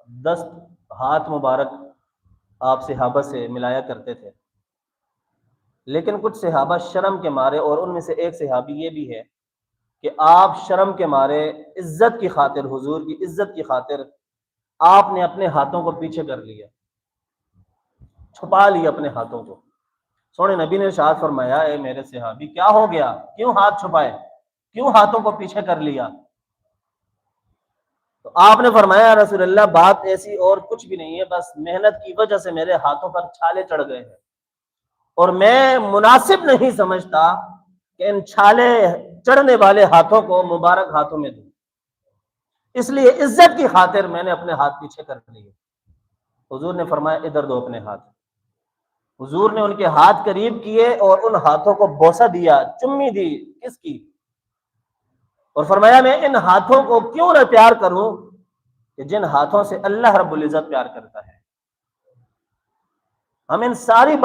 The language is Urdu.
دست ہاتھ مبارک آپ صحابہ سے ملایا کرتے تھے، لیکن کچھ صحابہ شرم کے مارے، اور ان میں سے ایک صحابی یہ بھی ہے کہ آپ شرم کے مارے، عزت کی خاطر، حضور کی عزت کی خاطر آپ نے اپنے ہاتھوں کو پیچھے کر لیا، چھپا لیا اپنے ہاتھوں کو۔ سونے نبی نے ارشاد فرمایا، اے میرے صحابی کیا ہو گیا، کیوں ہاتھ چھپائے، کیوں ہاتھوں کو پیچھے کر لیا؟ تو آپ نے فرمایا، یا رسول اللہ بات ایسی اور کچھ بھی نہیں ہے، بس محنت کی وجہ سے میرے ہاتھوں پر چھالے چڑھ گئے ہیں، اور میں مناسب نہیں سمجھتا کہ ان چھالے چڑھنے والے ہاتھوں کو مبارک ہاتھوں میں دوں، اس لیے عزت کی خاطر میں نے اپنے ہاتھ پیچھے کر لیے۔ حضور نے فرمایا ادھر دو اپنے ہاتھ۔ حضور نے ان کے ہاتھ قریب کیے اور ان ہاتھوں کو بوسہ دیا، چمی دی، کس کی، اور فرمایا میں ان ہاتھوں کو کیوں نہ پیار کروں کہ جن ہاتھوں سے اللہ رب العزت پیار کرتا ہے۔ ہم ان ساری بات